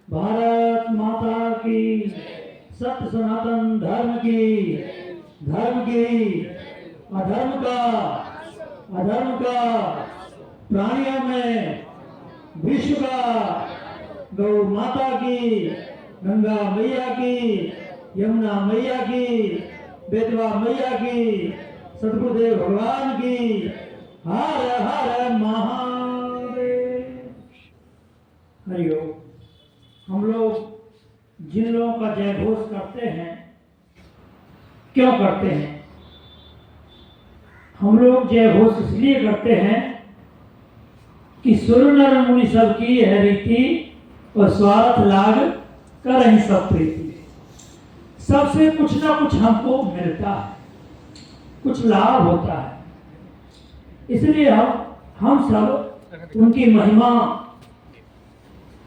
भारत माता की, सत्य सनातन धर्म की, अधर्म का प्राणियों में विश्व का, गौ माता की, गंगा मैया की, यमुना मैया की, बेतवा मैया की, सतगुरुदेव भगवान की। हर हर महादेव। हरिओम। हम लोग जिन लोगों का जय घोष करते हैं, क्यों करते हैं? हम लोग जय घोष इसलिए करते हैं कि सुर नर मुनि सब की यह रीति, और स्वार्थ लाग कर ही सब प्रीति। सबसे कुछ ना कुछ हमको मिलता है, कुछ लाभ होता है, इसलिए हम सब उनकी महिमा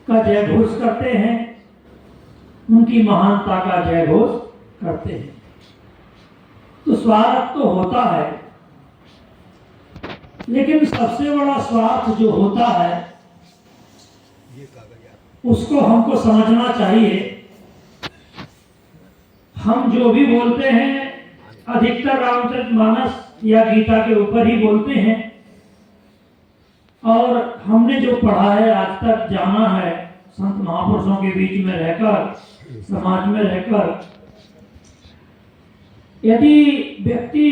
का जय घोष करते हैं, उनकी महानता का जय घोष करते हैं। तो स्वार्थ तो होता है, लेकिन सबसे बड़ा स्वार्थ जो होता है उसको हमको समझना चाहिए। हम जो भी बोलते हैं अधिकतर रामचरितमानस या गीता के ऊपर ही बोलते हैं, और हमने जो पढ़ा है, आज तक जाना है, संत महापुरुषों के बीच में रहकर, समाज में रहकर, यदि व्यक्ति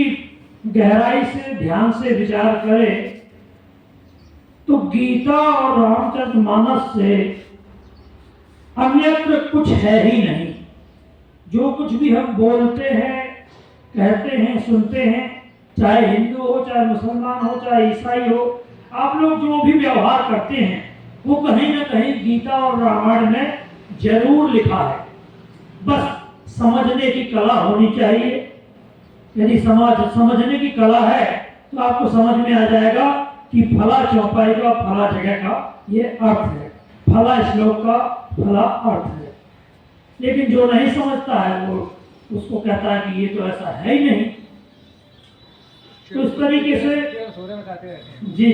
गहराई से ध्यान से विचार करे तो गीता और रामचरितमानस से अन्यत्र कुछ है ही नहीं। जो कुछ भी हम बोलते हैं, कहते हैं, सुनते हैं, चाहे हिंदू हो, चाहे मुसलमान हो, चाहे ईसाई हो, आप लोग जो भी व्यवहार करते हैं वो कहीं ना कहीं गीता और रामायण में जरूर लिखा है। बस समझने की कला होनी चाहिए। यदि समझने की कला है तो आपको समझ में आ जाएगा कि फला चौपाई का, फला जगह का ये अर्थ है, फला श्लोक का फला अर्थ है। लेकिन जो नहीं समझता है वो उसको कहता है कि ये तो ऐसा है ही नहीं। तो इस तरीके से जी,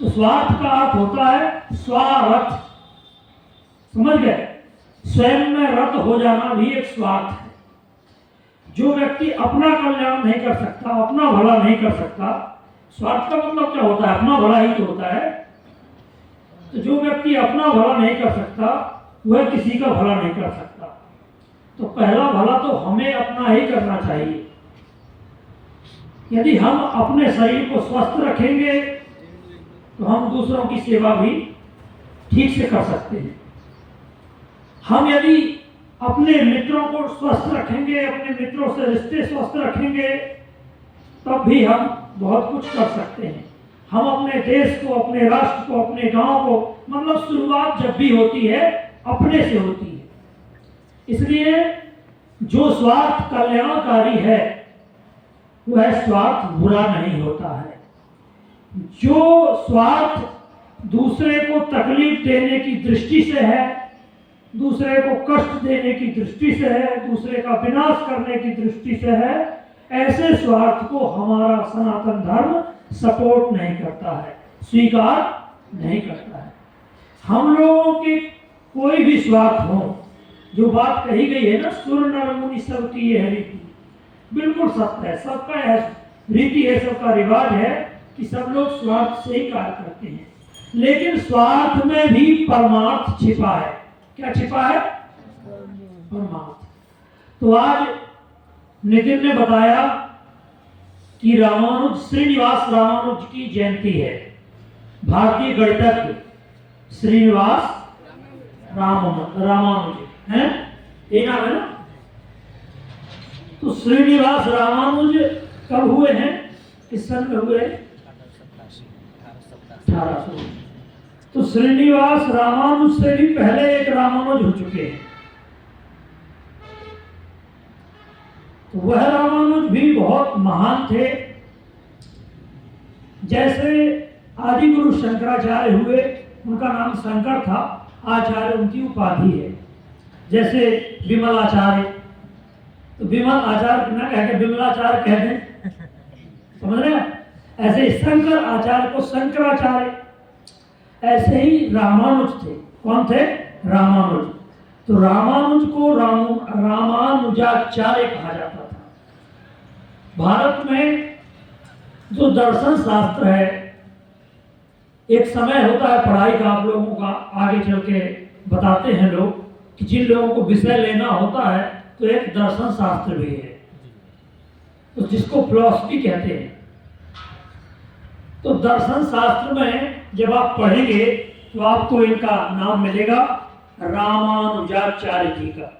तो स्वार्थ का अर्थ होता है स्वार्थ, समझ गए? स्वयं में रत हो जाना भी एक स्वार्थ है। जो व्यक्ति अपना कल्याण नहीं कर सकता, अपना भला नहीं कर सकता, स्वार्थ का मतलब क्या होता है? अपना भला ही तो होता है। तो जो व्यक्ति अपना भला नहीं कर सकता वह किसी का भला नहीं कर सकता। तो पहला भला तो हमें अपना ही करना चाहिए। यदि हम अपने शरीर को स्वस्थ रखेंगे तो हम दूसरों की सेवा भी ठीक से कर सकते हैं। हम यदि अपने मित्रों को स्वस्थ रखेंगे, अपने मित्रों से रिश्ते स्वस्थ रखेंगे, तब भी हम बहुत कुछ कर सकते हैं। हम अपने देश को, अपने राष्ट्र को, अपने गांव को, मतलब शुरुआत जब भी होती है अपने से होती है। इसलिए जो स्वार्थ कल्याणकारी है वह स्वार्थ बुरा नहीं होता है। जो स्वार्थ दूसरे को तकलीफ देने की दृष्टि से है, दूसरे को कष्ट देने की दृष्टि से है, दूसरे का विनाश करने की दृष्टि से है, ऐसे स्वार्थ को हमारा सनातन धर्म सपोर्ट नहीं करता है, स्वीकार नहीं करता है। हम लोगों के कोई भी स्वार्थ हो, जो बात कही गई है ना, सुर नर मुनि सब की यह रीति, बिल्कुल सत्य है। सबका रीति है, सबका रिवाज है कि सब लोग स्वार्थ से ही कार्य करते हैं। लेकिन स्वार्थ में भी परमार्थ छिपा है। क्या छिपा है? परमार्थ। तो आज नितिन ने बताया कि रामानुज, श्रीनिवास रामानुज की जयंती है। भारतीय गणितज्ञ श्रीनिवास रामानुज हैं, ये नाम है ना। तो श्रीनिवास रामानुज कब हुए हैं? किस सन में हुए? 1800। तो श्रीनिवास रामानुज से भी पहले एक रामानुज हो चुके हैं। तो वह रामानुज भी बहुत महान थे। जैसे आदि गुरु शंकराचार्य हुए, उनका नाम शंकर था, आचार्य उनकी उपाधि है। जैसे विमलाचार्य, तो विमल आचार्य ना कह के विमलाचार्य कह दें, समझ रहे हैं? ऐसे शंकर आचार्य को शंकराचार्य, ऐसे ही रामानुज थे। कौन थे? रामानुज। तो रामानुज को रामानुजाचार्य कहा जाता था। भारत में जो दर्शन शास्त्र है, एक समय होता है पढ़ाई का, आप लोगों का आगे चल के बताते हैं लोग कि जिन लोगों को विषय लेना होता है तो एक दर्शन शास्त्र भी है, तो जिसको फिलॉसफी कहते हैं। तो दर्शन शास्त्र में जब आप पढ़ेंगे तो आपको इनका नाम मिलेगा रामानुजाचार्य जी का,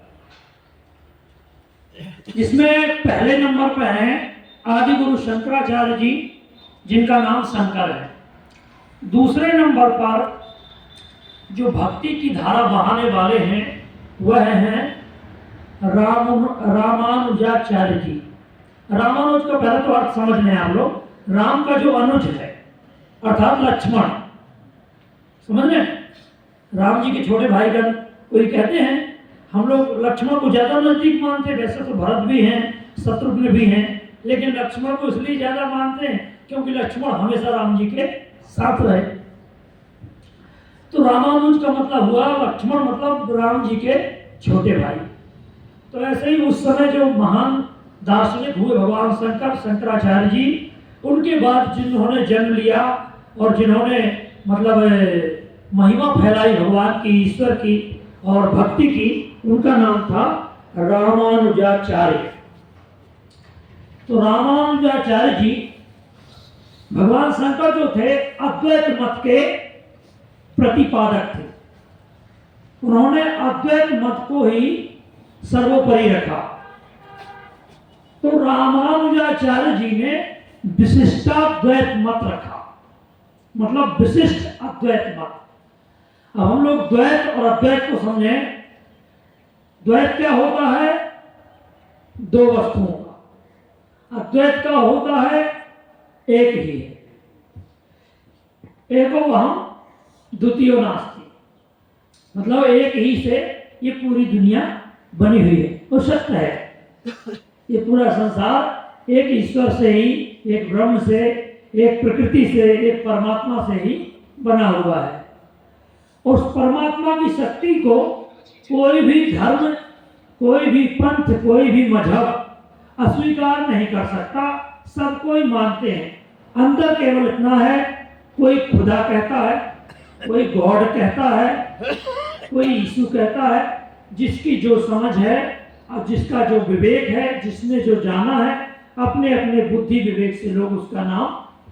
जिसमें पहले नंबर पर हैं आदि गुरु शंकराचार्य जी, जिनका नाम शंकर है। दूसरे नंबर पर जो भक्ति की धारा बहाने वाले हैं वह हैं रामानुजाचार्य जी। रामानुज का पहले तो अर्थ समझ लें आप लोग। राम का जो अनुज है अर्थात लक्ष्मण, समझ लें। राम जी के छोटे भाई का कोई कहते हैं, हम लोग लक्ष्मण को ज्यादा नजदीक मानते हैं। वैसे तो भरत भी हैं, शत्रुघ्न भी हैं, लेकिन लक्ष्मण को इसलिए ज्यादा मानते हैं क्योंकि लक्ष्मण हमेशा राम जी के साथ रहे। तो रामानुज का मतलब हुआ लक्ष्मण, मतलब राम जी के छोटे भाई। तो ऐसे ही उस समय जो महान दार्शनिक हुए भगवान शंकराचार्य जी, उनके बाद जिन्होंने जन्म लिया और जिन्होंने मतलब महिमा फैलाई भगवान की, ईश्वर की और भक्ति की, उनका नाम था रामानुजाचार्य। तो रामानुजाचार्य जी भगवान शंकर जो थे अद्वैत मत के प्रतिपादक थे। उन्होंने अद्वैत मत को ही सर्वोपरि रखा। तो रामानुजाचार्य जी ने विशिष्टाद्वैत मत रखा, मतलब विशिष्ट अद्वैत मत। अब हम लोग द्वैत और अद्वैत को समझें। द्वैत क्या होता है? दो वस्तुओं का। अद्वैत का होता है एक ही है, एको वहम द्वितीयो नास्ति, मतलब एक ही से ये पूरी दुनिया बनी हुई है, वो सत्य है। ये पूरा संसार एक ईश्वर से ही, एक ब्रह्म से, एक प्रकृति से, एक परमात्मा से ही बना हुआ है। उस परमात्मा की शक्ति को कोई भी धर्म, कोई भी पंथ, कोई भी मजहब अस्वीकार नहीं कर सकता। सब कोई मानते हैं। अंदर केवल इतना है, कोई खुदा कहता है, कोई गॉड कहता है, कोई यीशु कहता है। जिसकी जो समझ है और जिसका जो विवेक है, जिसने जो जाना है, अपने अपने बुद्धि विवेक से लोग उसका नाम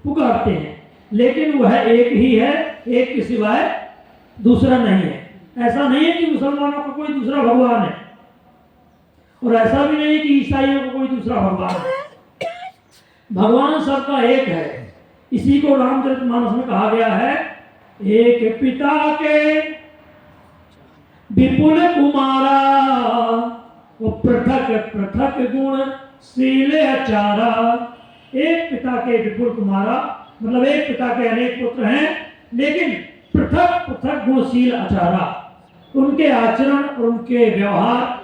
पुकारते हैं। लेकिन वह एक ही है, एक के सिवाय दूसरा नहीं है। ऐसा नहीं है कि मुसलमानों का कोई दूसरा भगवान है, और ऐसा भी नहीं है कि ईसाइयों का कोई दूसरा भगवान है। भगवान सबका एक है। इसी को रामचरितमानस में कहा गया है, एक पिता के विपुल कुमारा, वो पृथक पृथक गुण शील आचारा। एक पिता के विपुल कुमारा, मतलब एक पिता के अनेक पुत्र हैं, लेकिन पृथक पृथक गुणशील आचारा। उनके आचरण और उनके व्यवहार,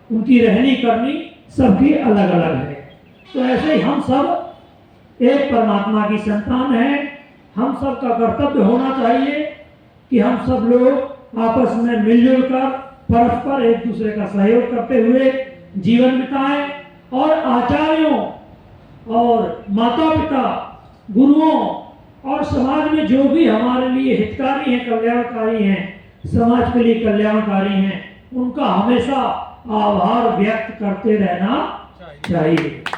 उनकी रहनी करनी सबकी अलग अलग है। तो ऐसे ही हम सब एक परमात्मा की संतान हैं। हम सब का कर्तव्य होना चाहिए कि हम सब लोग आपस में मिलजुल कर परस्पर एक दूसरे का सहयोग करते हुए जीवन बिताएं, और आचार्यों और माता पिता, गुरुओं और समाज में जो भी हमारे लिए हितकारी हैं, कल्याणकारी हैं, समाज के लिए कल्याणकारी हैं, उनका हमेशा आभार व्यक्त करते रहना चाहिए।